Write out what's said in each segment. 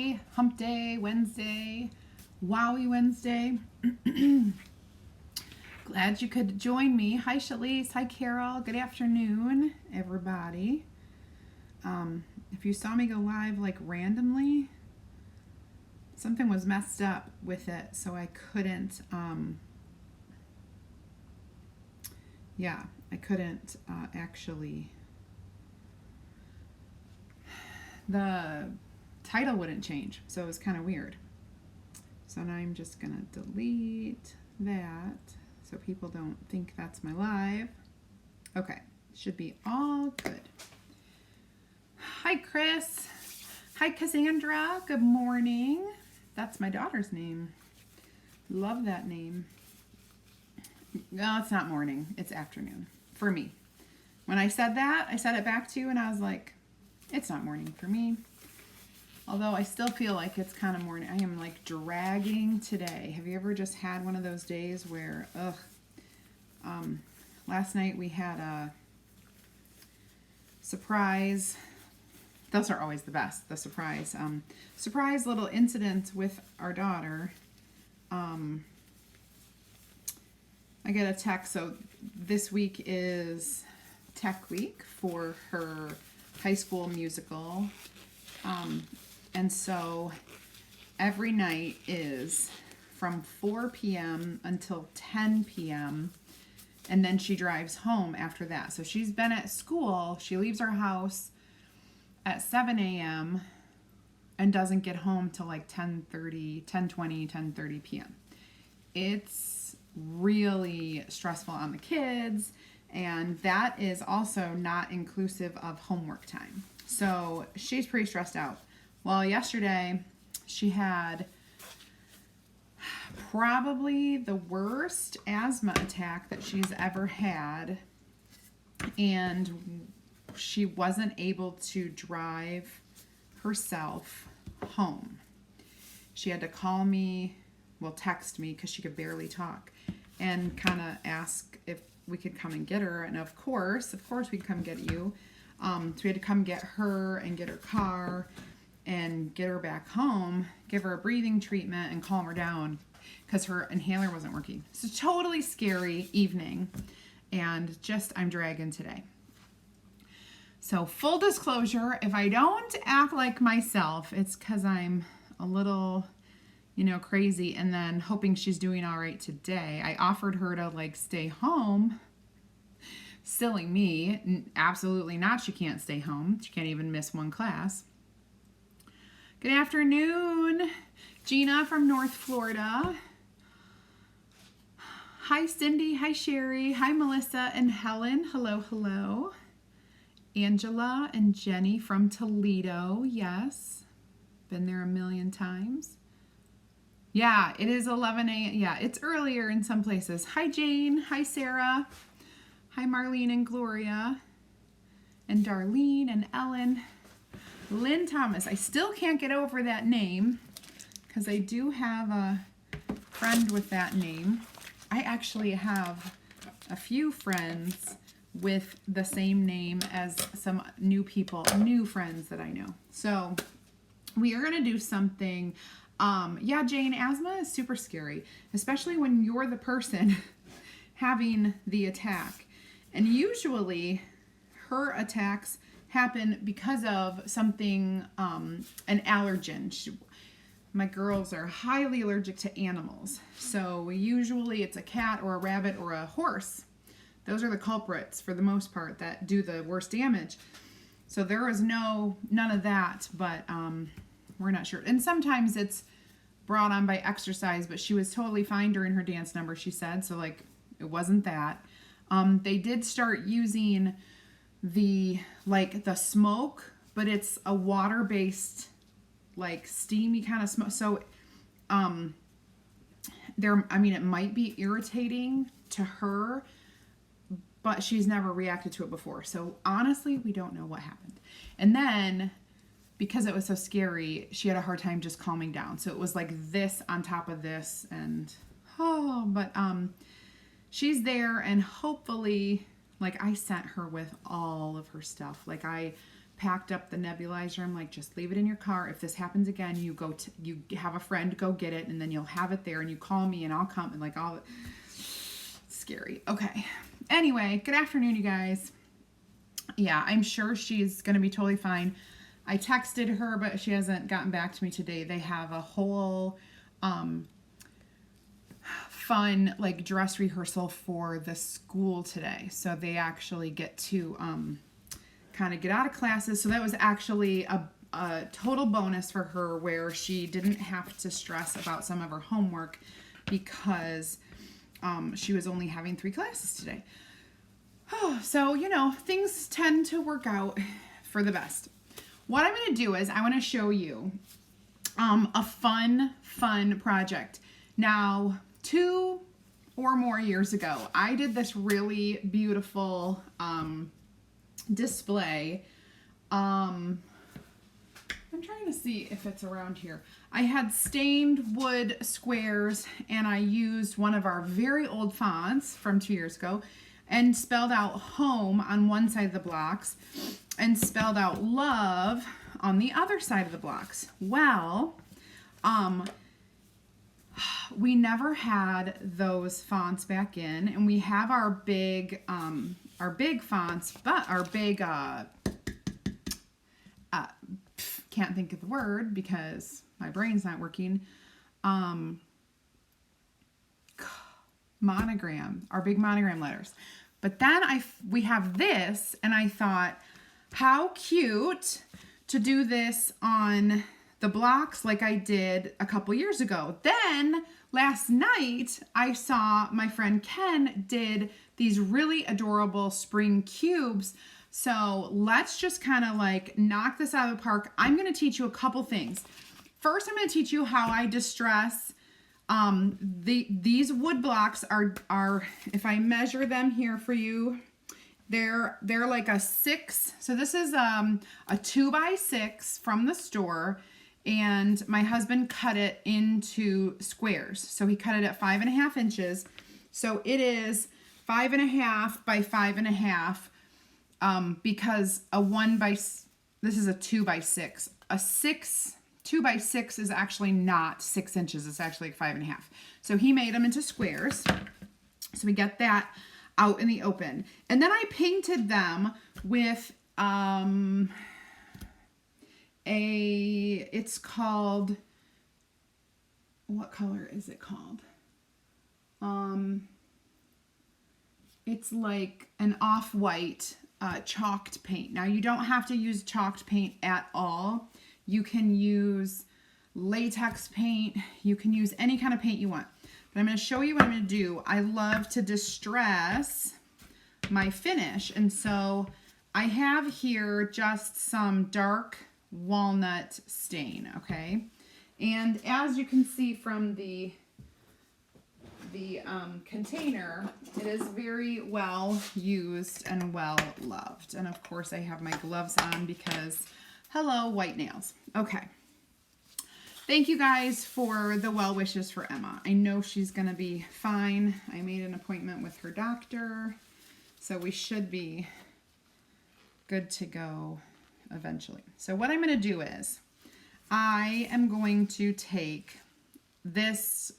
Happy Hump Day Wednesday, Wowie Wednesday. Glad you could join me. Hi Shalise, hi Carol, good afternoon everybody. If you saw me go live like randomly, something was messed up with it, so I couldn't, I couldn't actually, the title wouldn't change, so it was kind of weird. So now I'm just gonna delete that so people don't think that's my live. Okay, should be all good. Hi Chris, hi Cassandra, good morning. That's my daughter's name. Love that name. No, it's not morning, it's afternoon for me. When I said that, I said it back to you and I was like, it's not morning for me. Although I still feel like it's kind of morning. I am like dragging today. Have you ever just had one of those days where, last night we had a surprise. Those are always the best, the surprise. Surprise little incident with our daughter. I get a text. So this week is tech week for her high school musical. And so every night is from 4 p.m. until 10 p.m. and then she drives home after that. So she's been at school. She leaves our house at 7 a.m. and doesn't get home till like 10:30 p.m. It's really stressful on the kids, and that is also not inclusive of homework time. So she's pretty stressed out. Well, yesterday she had probably the worst asthma attack that she's ever had, and she wasn't able to drive herself home. She had to call me, well, text me because she could barely talk, and kind of ask if we could come and get her. And of course we could come get you. So we had to come get her and get her car and get her back home, give her a breathing treatment and calm her down because her inhaler wasn't working. It's a totally scary evening, and just I'm dragging today. So full disclosure, if I don't act like myself, it's because I'm a little, crazy, and then hoping she's doing all right today. I offered her to stay home. Silly me. Absolutely not. She can't stay home. She can't even miss one class. Good afternoon, Gina from North Florida. Hi, Cindy. Hi, Sherry. Hi, Melissa and Helen. Hello, hello. Angela and Jenny from Toledo. Yes. Been there a million times. Yeah, it is 11 a.m. Yeah, it's earlier in some places. Hi, Jane. Hi, Sarah. Hi, Marlene and Gloria. And Darlene and Ellen. Lynn Thomas. I still can't get over that name because I do have a friend with that name. I actually have a few friends with the same name as some new friends that I know. So we are going to do something. Yeah, Jane, asthma is super scary, especially when you're the person having the attack. And usually her attacks happen because of something, an allergen. My girls are highly allergic to animals. So usually it's a cat or a rabbit or a horse. Those are the culprits for the most part that do the worst damage. So there is none of that, but we're not sure. And sometimes it's brought on by exercise, but she was totally fine during her dance number, she said. So it wasn't that. They did start using the smoke, but it's a water-based, steamy kind of smoke. So it might be irritating to her, but she's never reacted to it before. So honestly, we don't know what happened. And then because it was so scary, she had a hard time just calming down. So it was like this on top of this, and she's there, and hopefully, I sent her with all of her stuff. I packed up the nebulizer. I'm like, just leave it in your car. If this happens again, you have a friend go get it, and then you'll have it there, and you call me, and I'll come, and like all. Scary. Okay. Anyway, good afternoon, you guys. Yeah, I'm sure she's gonna be totally fine. I texted her, but she hasn't gotten back to me today. They have a whole fun like dress rehearsal for the school today, so they actually get to kind of get out of classes. So that was actually a total bonus for her, where she didn't have to stress about some of her homework because she was only having 3 classes today. So, you know, things tend to work out for the best. What I'm going to do is I want to show you a fun project. Now, 2 or more years ago, I did this really beautiful display. I'm trying to see if it's around here. I had stained wood squares, and I used one of our very old fonts from 2 years ago and spelled out home on one side of the blocks and spelled out love on the other side of the blocks. Well, we never had those fonts back in, and we have our big fonts, but our big, can't think of the word because my brain's not working, monogram, our big monogram letters. But then we have this, and I thought, how cute to do this on the blocks like I did a couple years ago. Then last night I saw my friend Ken did these really adorable spring cubes. So let's just kind of like knock this out of the park. I'm going to teach you a couple things. First, I'm going to teach you how I distress. These wood blocks are, if I measure them here for you, they're like a 6. So this is a 2x6 from the store, and my husband cut it into squares. So he cut it at 5.5 inches. So it is 5.5 by 5.5, because this is a 2x6. A 2x6 is actually not 6 inches. It's actually like 5.5. So he made them into squares. So we get that out in the open. And then I painted them with it's called, what color is it called? It's like an off-white chalked paint. Now you don't have to use chalked paint at all. You can use latex paint. You can use any kind of paint you want. But I'm going to show you what I'm going to do. I love to distress my finish. And so I have here just some dark walnut stain, okay? And as you can see from the container, it is very well used and well loved. And of course I have my gloves on because, hello, white nails. Okay. Thank you guys for the well wishes for Emma. I know she's going to be fine. I made an appointment with her doctor, so we should be good to go eventually. So what I'm going to do is I am going to take this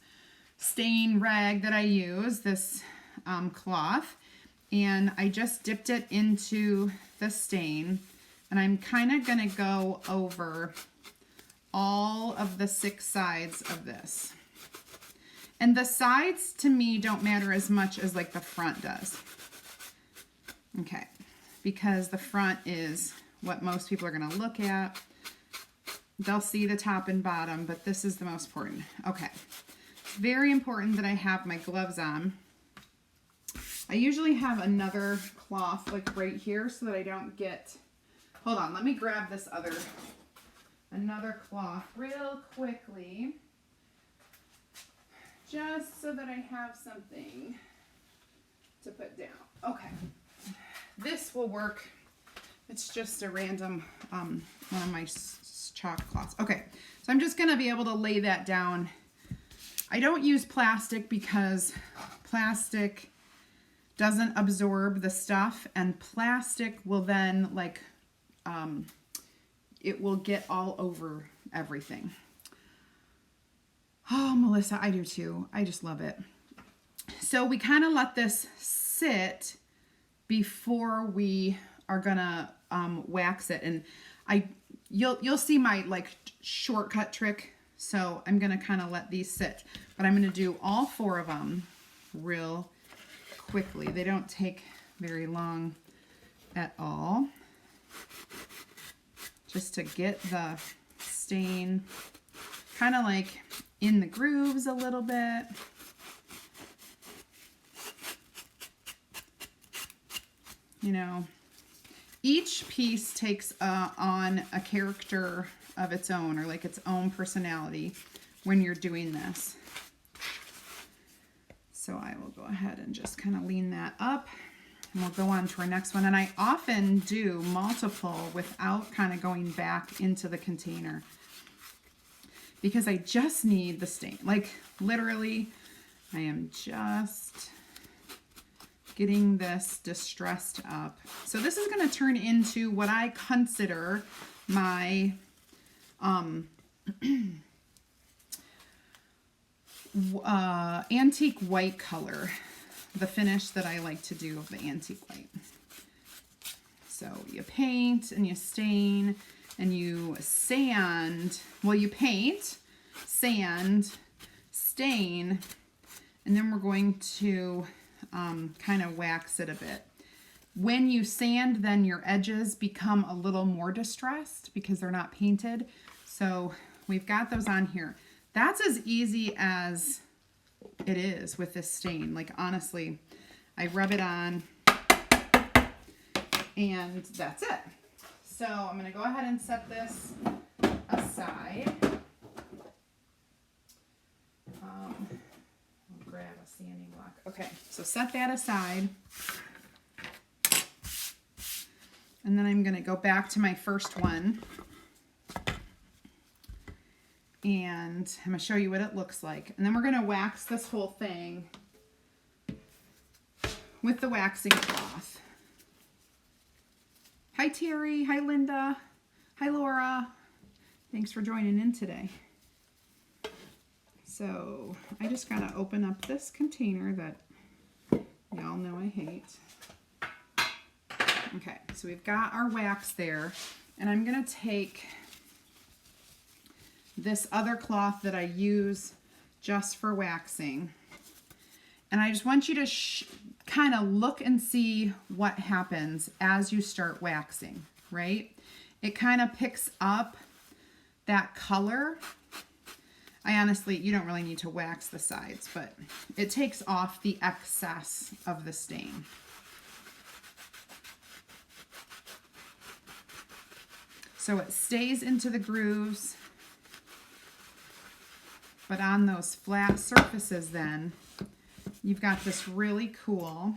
stain rag that I use, this cloth, and I just dipped it into the stain, and I'm kind of going to go over all of the 6 sides of this. And the sides to me don't matter as much as like the front does. Okay, because the front is what most people are going to look at. They'll see the top and bottom, but this is the most important. Okay, it's very important that I have my gloves on. I usually have another cloth like right here so that I don't get, hold on, let me grab this another cloth real quickly, just so that I have something to put down. Okay, this will work. It's just a random one of my chalk cloths. Okay, so I'm just going to be able to lay that down. I don't use plastic because plastic doesn't absorb the stuff, and plastic will then like it will get all over everything. Oh, Melissa, I do too. I just love it. So we kind of let this sit before we are gonna wax it, and you'll see my like shortcut trick. So I'm gonna kind of let these sit, but I'm gonna do all 4 of them real quickly. They don't take very long at all, just to get the stain kind of like in the grooves a little bit. You know, each piece takes on a character of its own, or like its own personality when you're doing this. So I will go ahead and just kind of lean that up, and we'll go on to our next one. And I often do multiple without kind of going back into the container, because I just need the stain. Like literally, I am just getting this distressed up. So this is going to turn into what I consider my antique white color, the finish that I like to do of the antique white. So you paint and you stain and you sand. Well, you paint, sand, stain, and then we're going to kind of wax it a bit. When you sand, then your edges become a little more distressed because they're not painted. So we've got those on here. That's as easy as it is with this stain. Like honestly, I rub it on and that's it. So I'm going to go ahead and set this aside. I'll grab a sanding block. Okay, so set that aside. And then I'm going to go back to my first one. And I'm going to show you what it looks like. And then we're going to wax this whole thing with the waxing cloth. Hi Terry, hi Linda, hi Laura. Thanks for joining in today. So I just got to open up this container that y'all know I hate. Okay, so we've got our wax there, and I'm going to take this other cloth that I use just for waxing, and I just want you to kind of look and see what happens as you start waxing, right? It kind of picks up that color. I honestly, you don't really need to wax the sides, but it takes off the excess of the stain. So it stays into the grooves, but on those flat surfaces then, you've got this really cool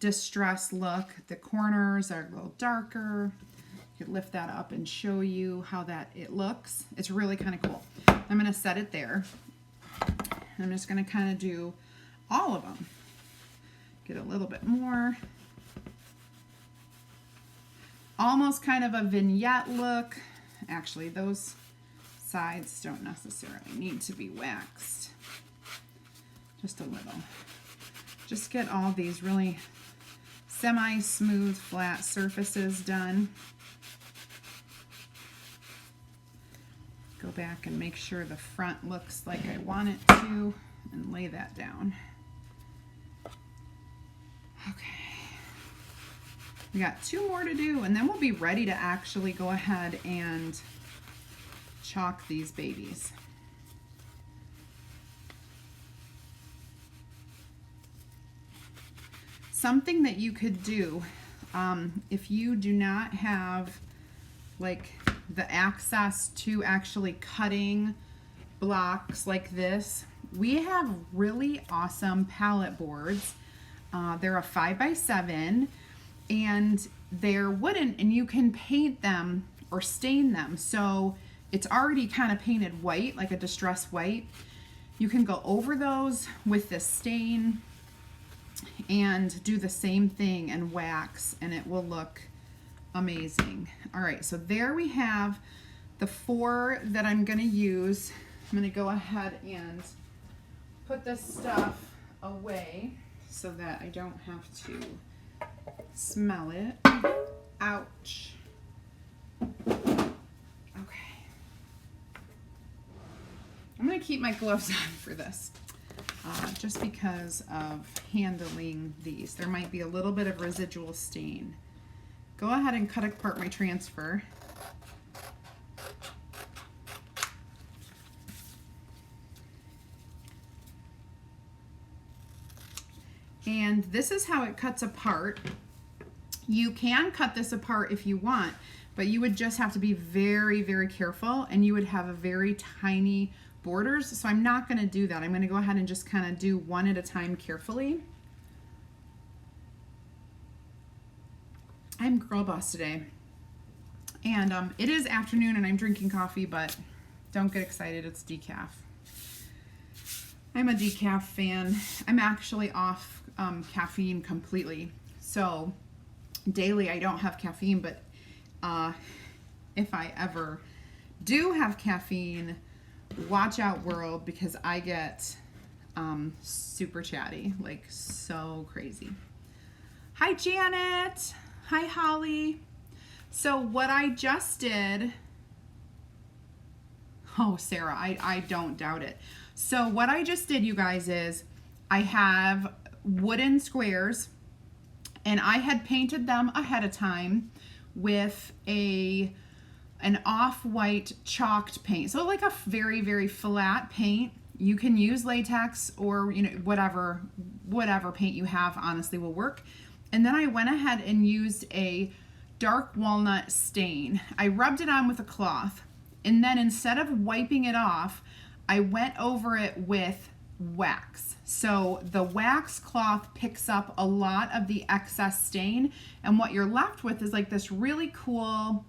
distressed look. The corners are a little darker. You could lift that up and show you how it looks. It's really kind of cool. I'm going to set it there. I'm just going to kind of do all of them. Get a little bit more. Almost kind of a vignette look. Actually, those sides don't necessarily need to be waxed. Just a little. Just get all these really semi-smooth flat surfaces done. Go back and make sure the front looks like I want it to, and lay that down. Okay. We got 2 more to do, and then we'll be ready to actually go ahead and chalk these babies. Something that you could do if you do not have like the access to actually cutting blocks like this, we have really awesome palette boards. They're a 5x7 and they're wooden, and you can paint them or stain them. So it's already kind of painted white, like a distressed white. You can go over those with this stain and do the same thing and wax, and it will look amazing. All right, so there we have the 4 that I'm going to use. I'm going to go ahead and put this stuff away so that I don't have to smell it. Ouch. Okay. I'm going to keep my gloves on for this, just because of handling these. There might be a little bit of residual stain. Go ahead and cut apart my transfer. And this is how it cuts apart. You can cut this apart if you want, but you would just have to be very, very careful, and you would have a very tiny borders. So I'm not going to do that. I'm going to go ahead and just kind of do one at a time carefully. I'm girl boss today, and it is afternoon and I'm drinking coffee, but don't get excited, it's decaf. I'm a decaf fan. I'm actually off caffeine completely. So daily I don't have caffeine, but if I ever do have caffeine, watch out world, because I get super chatty, like so crazy. Hi Janet. Hi Holly. So what I just did, oh Sarah, I don't doubt it. So what I just did, you guys, is I have wooden squares, and I had painted them ahead of time with an off-white chalked paint. So like a very, very flat paint. You can use latex or, you know, whatever paint you have, honestly, will work. And then I went ahead and used a dark walnut stain. I rubbed it on with a cloth, and then instead of wiping it off, I went over it with wax. So the wax cloth picks up a lot of the excess stain, and what you're left with is like this really cool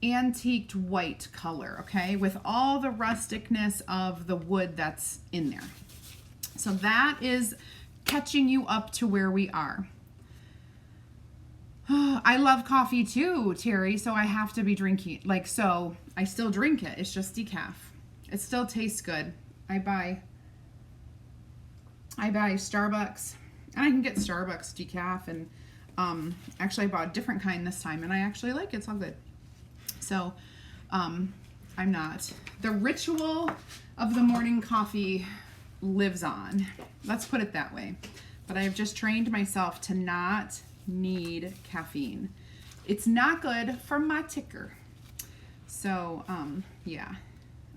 antiqued white color, okay, with all the rusticness of the wood that's in there. So that is catching you up to where we are. I love coffee too, Terry, so I have to be drinking, like, so I still drink it. It's just decaf. It still tastes good. I buy Starbucks, and I can get Starbucks decaf, and actually I bought a different kind this time, and I actually like it. It's all good. So I'm not. The ritual of the morning coffee lives on. Let's put it that way. But I have just trained myself to not need caffeine. It's not good for my ticker. So yeah.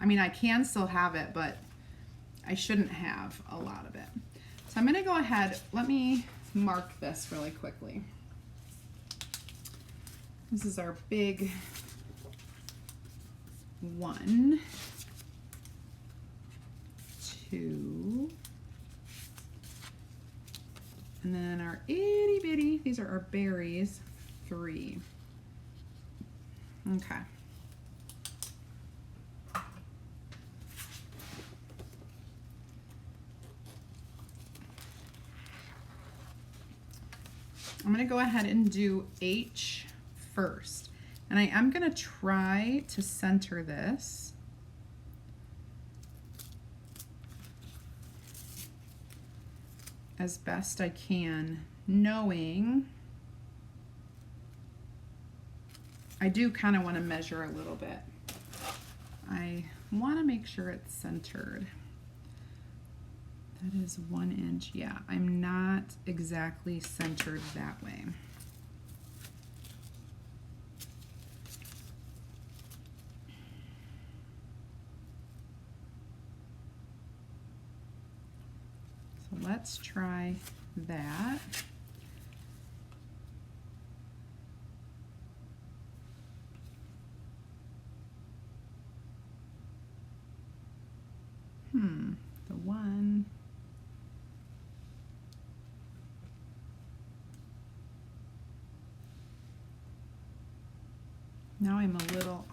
I mean, I can still have it, but I shouldn't have a lot of it. So I'm going to go ahead. Let me mark this really quickly. This is our big 1, 2, and then our itty bitty, these are our berries, 3. Okay. I'm going to go ahead and do H first. And I am going to try to center this. As best I can, knowing I do kind of want to measure a little bit. I want to make sure it's centered. That is 1 inch. Yeah, I'm not exactly centered that way. So let's try that. The 1. Now I'm a little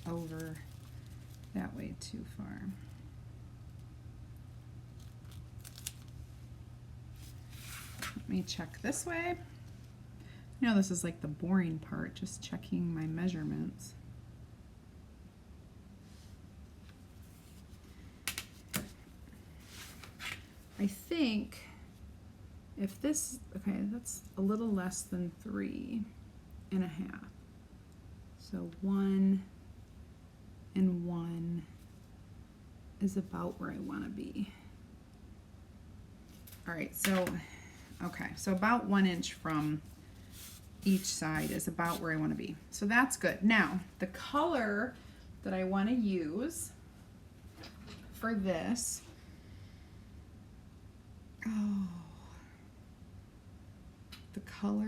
over that way too far. Let me check this way. You know, this is like the boring part, just checking my measurements. I think if this, okay, that's a little less than 3.5. So 1 and 1 is about where I want to be. All right, so, okay, so about 1 inch from each side is about where I want to be. So that's good. Now, the color that I want to use for this, oh, the color.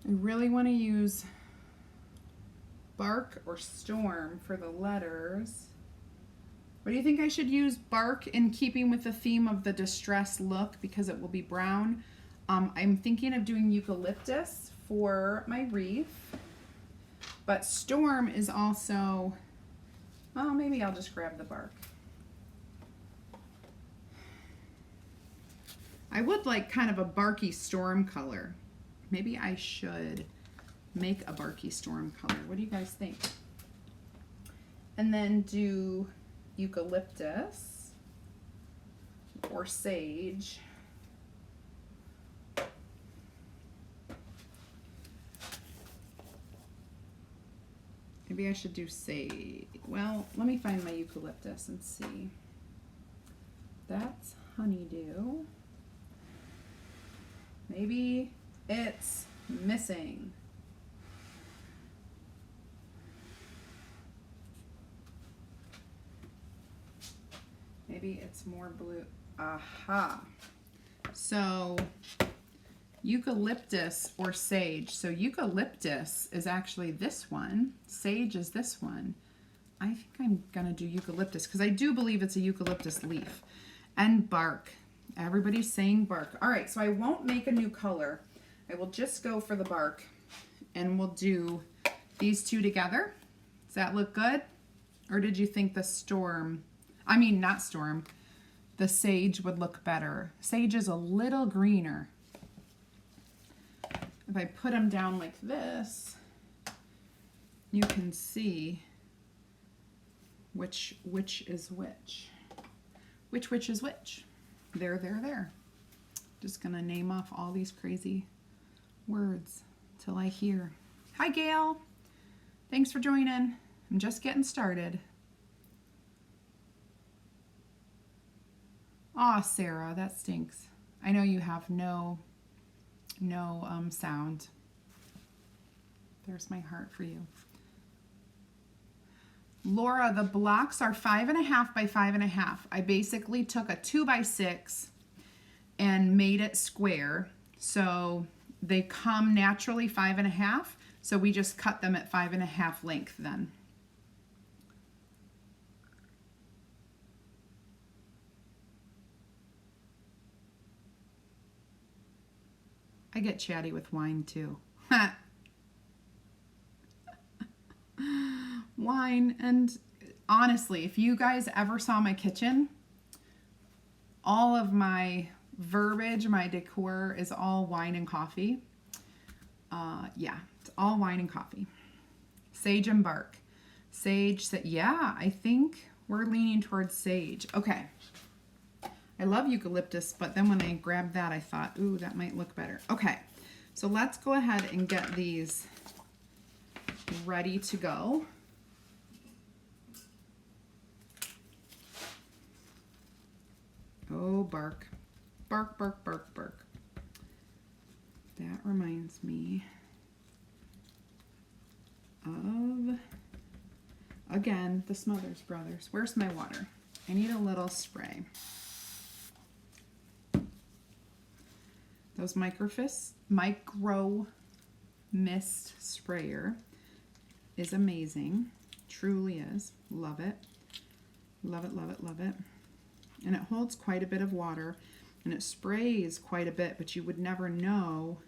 I really want to use Bark or Storm for the letters. What do you think I should use? Bark in keeping with the theme of the distress look because it will be brown. I'm thinking of doing Eucalyptus for my wreath, but Storm is also, well, maybe I'll just grab the Bark. I would like kind of a barky storm color. Maybe I should make a barky storm color. What do you guys think? And then do Eucalyptus or Sage. Maybe I should do Sage. Well, let me find my Eucalyptus and see. That's Honeydew. Maybe it's missing. Maybe it's more blue. Aha. So Eucalyptus or Sage. So Eucalyptus is actually this one. Sage is this one. I think I'm going to do Eucalyptus because I do believe it's a eucalyptus leaf. And Bark. Everybody's saying Bark. All right, so I won't make a new color. I will just go for the Bark and we'll do these two together. Does that look good? Or did you think the Storm, I mean not Storm, the Sage would look better? Sage is a little greener. If I put them down like this, you can see which is which. Which is which. There. Just gonna name off all these crazy words till I hear. Hi Gail, thanks for joining. I'm just getting started. Aw, Sarah, that stinks. I know you have no sound. There's my heart for you. Laura, the blocks are 5.5 by 5.5. I basically took a 2x6 and made it square. So they come naturally 5.5. So we just cut them at 5.5 length then. I get chatty with wine too. Wine, and honestly, if you guys ever saw my kitchen, all of my verbiage, my decor is all wine and coffee. Yeah, it's all wine and coffee. Sage and Bark. Sage, yeah, I think we're leaning towards Sage. Okay. I love Eucalyptus, but then when I grabbed that, I thought, ooh, that might look better. Okay, so let's go ahead and get these ready to go. Oh, Bark. Bark, bark, bark, bark. That reminds me of, again, the Smothers Brothers. Where's my water? I need a little spray. Those micro mist sprayer is amazing. Truly is. Love it. Love it, love it, love it. And it holds quite a bit of water and it sprays quite a bit, but you would never know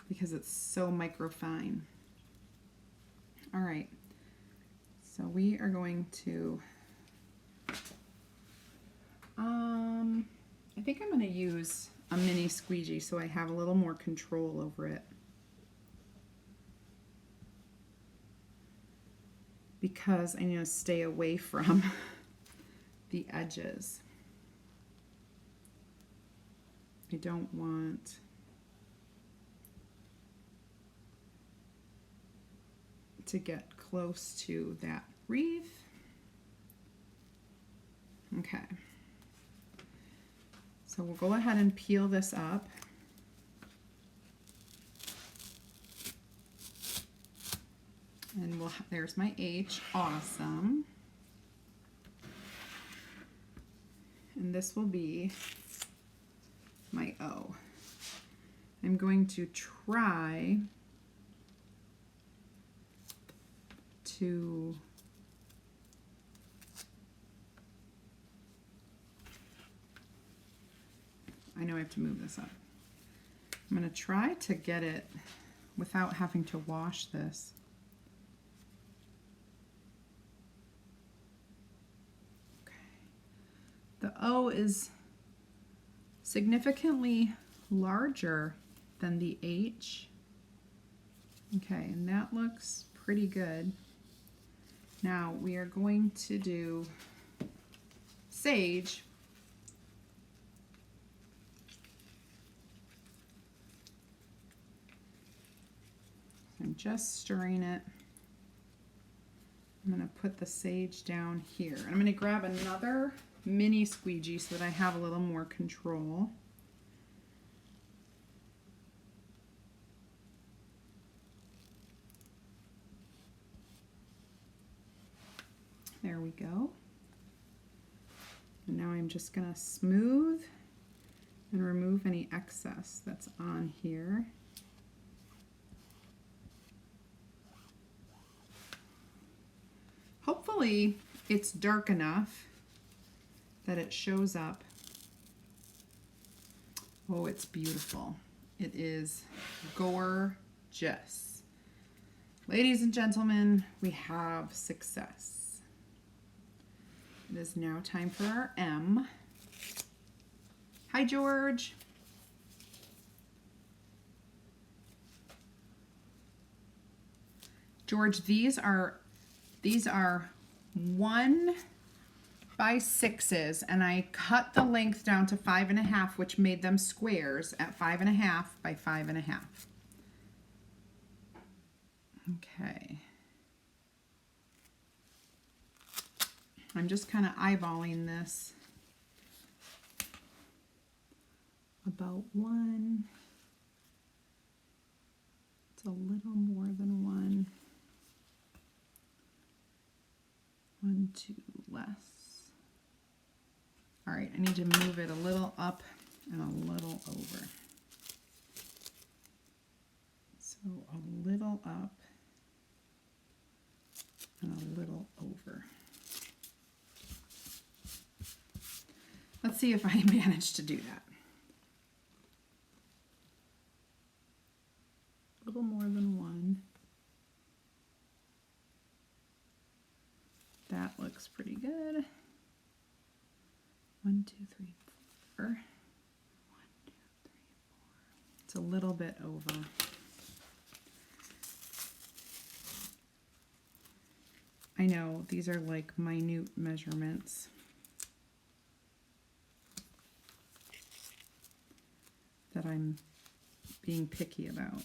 because it's so micro fine. All right. So we are going to I think I'm going to use a mini squeegee so I have a little more control over it. Because I need to stay away from the edges. I don't want to get close to that wreath. Okay. So we'll go ahead and peel this up. And there's my H, awesome. And this will be my O. I'm going to try to I know I have to move this up. I'm going to try to get it without having to wash this. The O is significantly larger than the H. Okay, and that looks pretty good. Now we are going to do sage. I'm just stirring it. I'm going to put the sage down here. I'm going to grab another mini squeegee so that I have a little more control. There we go. And now I'm just going to smooth and remove any excess that's on here. Hopefully it's dark enough that it shows up. Oh, it's beautiful. It is gorgeous. Ladies and gentlemen, we have success. It is now time for our M. Hi, George. George, these are 1 by 6s, and I cut the length down to 5.5, which made them squares at 5.5 by 5.5. Okay. I'm just kind of eyeballing this. About 1. It's a little more than 1. 1, 2 less. All right, I need to move it a little up and a little over. So a little up and a little over. Let's see if I manage to do that. A little more than 1. That looks pretty good. 1, 2, 3, 4. 1, 2, 3, 4. It's a little bit over. I know these are like minute measurements. That I'm being picky about.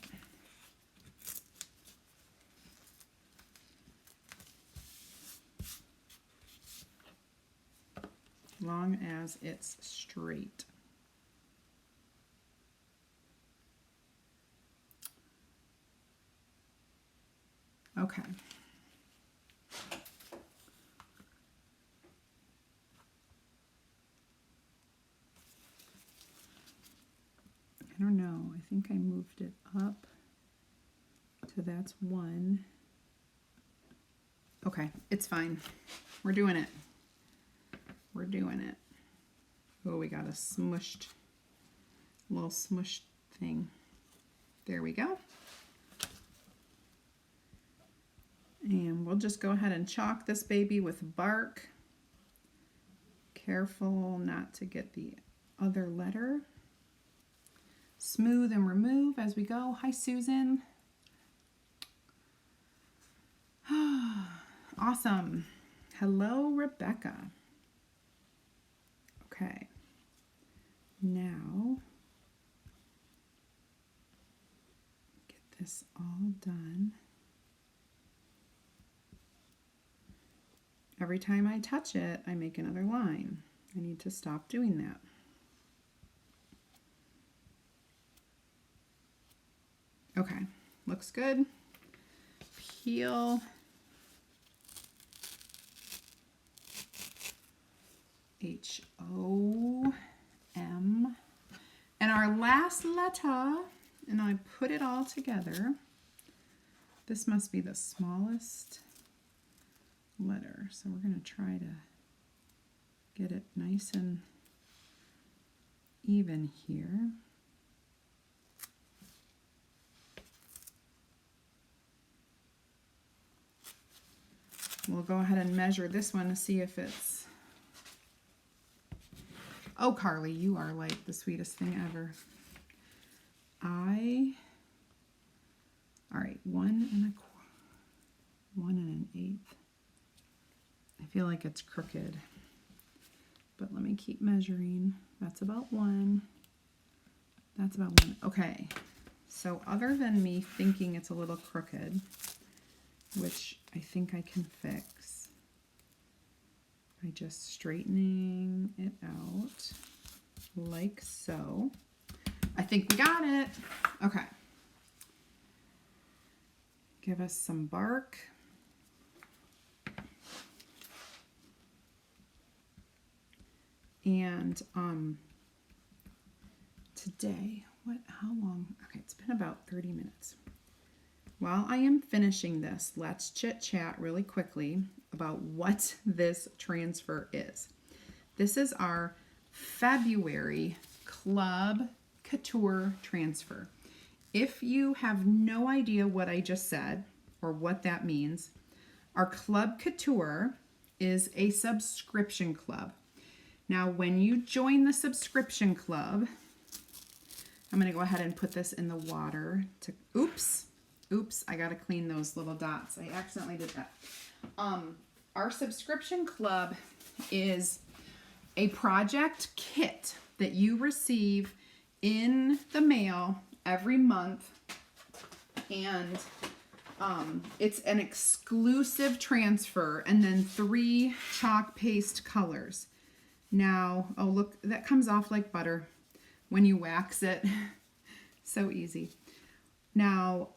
Long as it's straight. Okay. I don't know. I think I moved it up to that's 1. Okay, it's fine. We're doing it. We're doing it. Oh, we got a little smushed thing. There we go. And we'll just go ahead and chalk this baby with bark. Careful not to get the other letter. Smooth and remove as we go. Hi, Susan. Awesome. Hello, Rebecca. Okay. Now, get this all done. Every time I touch it, I make another line. I need to stop doing that. Okay, looks good. Peel. H-O-M. And our last letter, and I put it all together. This must be the smallest letter, so we're going to try to get it nice and even here. We'll go ahead and measure this one to see if it's... Oh, Carly, you are like the sweetest thing ever. All right, 1 1/8. I feel like it's crooked, but let me keep measuring. That's about 1. That's about 1. Okay, so other than me thinking it's a little crooked, which I think I can fix by just straightening it out like so. I think we got it. Okay. Give us some bark. And today, how long? Okay, it's been about 30 minutes. While I am finishing this, let's chit chat really quickly about what this transfer is. This is our February Club Couture transfer. If you have no idea what I just said or what that means, our Club Couture is a subscription club. Now, when you join the subscription club, I'm going to go ahead and put this in the water to, oops, I got to clean those little dots. I accidentally did that. Our subscription club is a project kit that you receive in the mail every month, and it's an exclusive transfer and then 3 chalk paste colors. Now, oh look, that comes off like butter when you wax it. So easy. Now,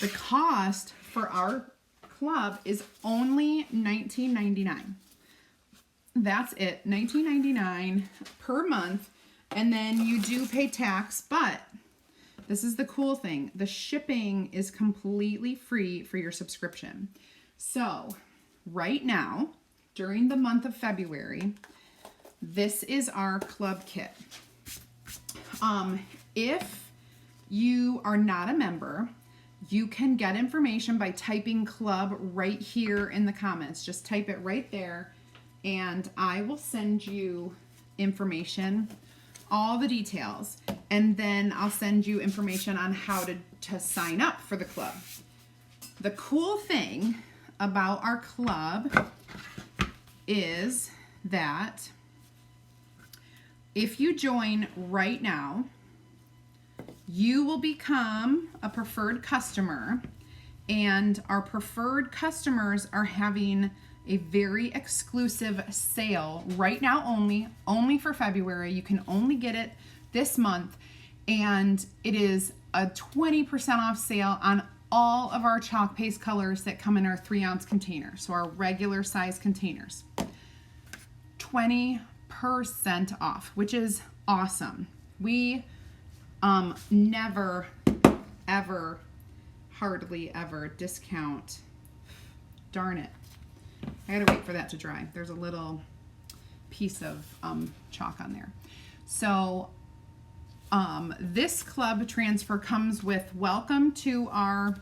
the cost for our club is only $19.99. That's it, $19.99 per month, and then you do pay tax, but this is the cool thing. The shipping is completely free for your subscription. So, right now, during the month of February, this is our club kit. If you are not a member, you can get information by typing club right here in the comments. Just type it right there, and I will send you information, all the details, and then I'll send you information on how to sign up for the club. The cool thing about our club is that if you join right now, you will become a preferred customer, and our preferred customers are having a very exclusive sale right now, only for February. You can only get it this month, and it is a 20% off sale on all of our chalk paste colors that come in our 3-ounce container, so our regular size containers. 20% off, which is awesome. We never, ever, hardly ever discount. Darn it. I gotta wait for that to dry. There's a little piece of chalk on there. So this club transfer comes with welcome to our,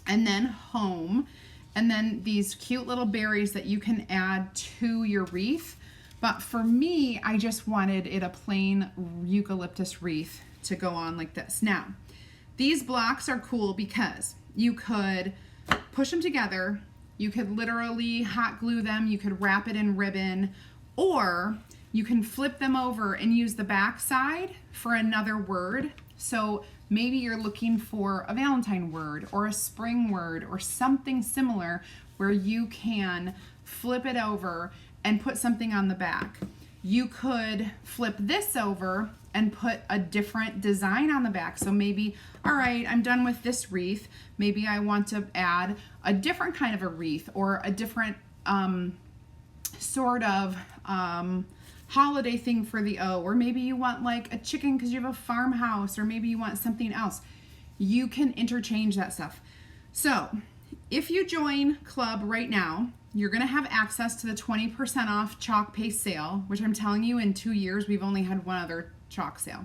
and then home, and then these cute little berries that you can add to your wreath. But for me, I just wanted it a plain eucalyptus wreath to go on like this. Now, these blocks are cool because you could push them together, you could literally hot glue them, you could wrap it in ribbon, or you can flip them over and use the back side for another word. So maybe you're looking for a Valentine word or a spring word or something similar where you can flip it over and put something on the back. You could flip this over and put a different design on the back. So maybe, all right, I'm done with this wreath. Maybe I want to add a different kind of a wreath or a different sort of holiday thing for the O, or maybe you want like a chicken because you have a farmhouse, or maybe you want something else. You can interchange that stuff. So if you join club right now, you're going to have access to the 20% off chalk paste sale, which I'm telling you, in 2 years, we've only had one other chalk sale.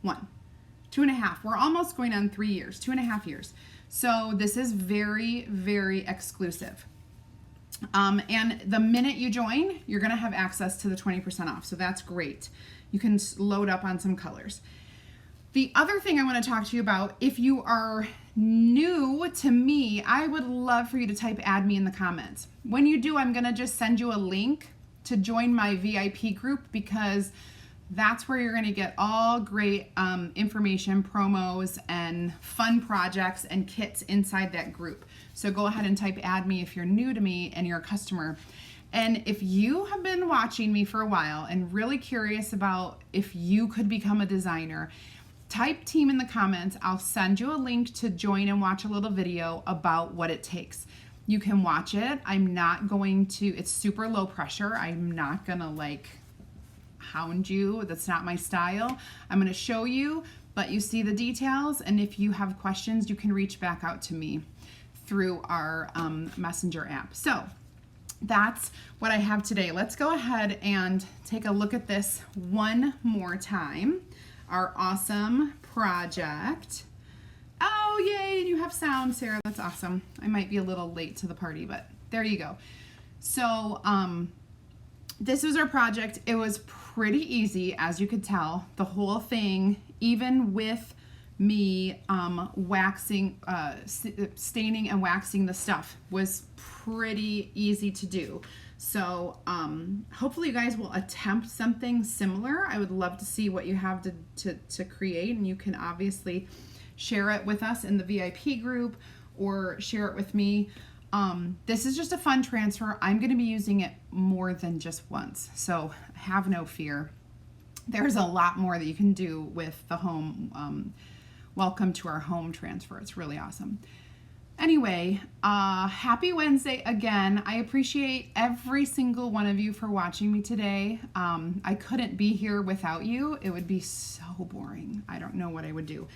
2.5. We're almost going on 3 years, 2.5 years. So this is very, very exclusive. And the minute you join, you're going to have access to the 20% off. So that's great. You can load up on some colors. The other thing I want to talk to you about, if you are new to me, I would love for you to type add me in the comments. When you do, I'm going to just send you a link to join my VIP group, because that's where you're going to get all great information, promos, and fun projects and kits inside that group. So go ahead and type add me if you're new to me and you're a customer. And if you have been watching me for a while and really curious about if you could become a designer, type team in the comments. I'll send you a link to join and watch a little video about what it takes. You can watch it. I'm not going to, it's super low pressure. I'm not gonna like hound you. That's not my style. I'm gonna show you, but you see the details. And if you have questions, you can reach back out to me through our messenger app. So that's what I have today. Let's go ahead and take a look at this one more time. Our awesome project. Oh, yay, you have sound, Sarah. That's awesome. I might be a little late to the party, but there you go. So this was our project. It was pretty easy, as you could tell. The whole thing, even with me waxing, staining and waxing the stuff, was pretty easy to do. So hopefully you guys will attempt something similar. I would love to see what you have to create, and you can obviously share it with us in the VIP group or share it with me. This is just a fun transfer. I'm going to be using it more than just once, so have no fear. There's a lot more that you can do with the home welcome to our home transfer. It's really awesome. Anyway, happy Wednesday again. I appreciate every single one of you for watching me today. I couldn't be here without you. It would be so boring. I don't know what I would do.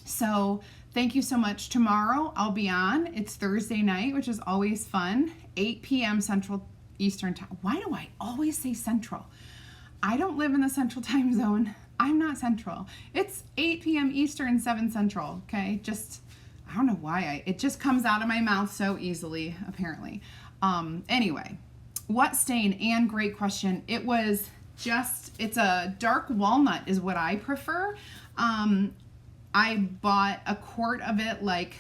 So thank you so much. Tomorrow I'll be on. It's Thursday night, which is always fun. 8 p.m. Central Eastern Time. Why do I always say Central? I don't live in the Central Time Zone. I'm not Central. It's 8 p.m. Eastern, 7 Central. Okay, I don't know why it just comes out of my mouth so easily, apparently. Anyway, what stain? And great question. It's a dark walnut is what I prefer. I bought a quart of it like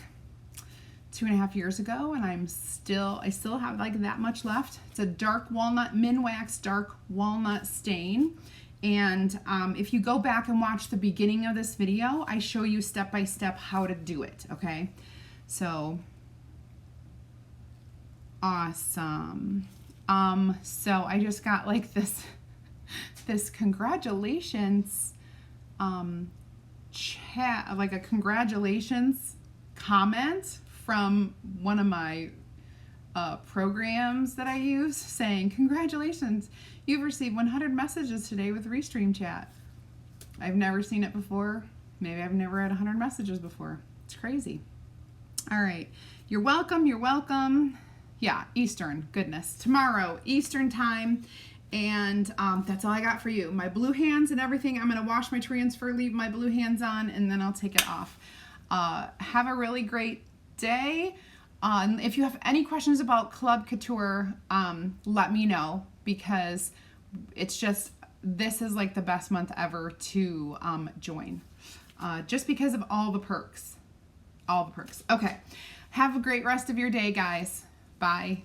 2.5 years ago, and I still have like that much left. It's a dark walnut, Minwax dark walnut stain. And if you go back and watch the beginning of this video, I show you step by step how to do it, okay? So, awesome. So I just got like this congratulations chat, like a congratulations comment from one of my programs that I use, saying, congratulations, you've received 100 messages today with Restream Chat. I've never seen it before. Maybe I've never had 100 messages before. It's crazy. All right. You're welcome. You're welcome. Yeah, Eastern. Goodness. Tomorrow, Eastern time. And that's all I got for you. My blue hands and everything. I'm going to wash my transfer, leave my blue hands on, and then I'll take it off. Have a really great day. If you have any questions about Club Couture, let me know, because it's just, this is like the best month ever to join, just because of all the perks. All the perks. Okay. Have a great rest of your day, guys. Bye.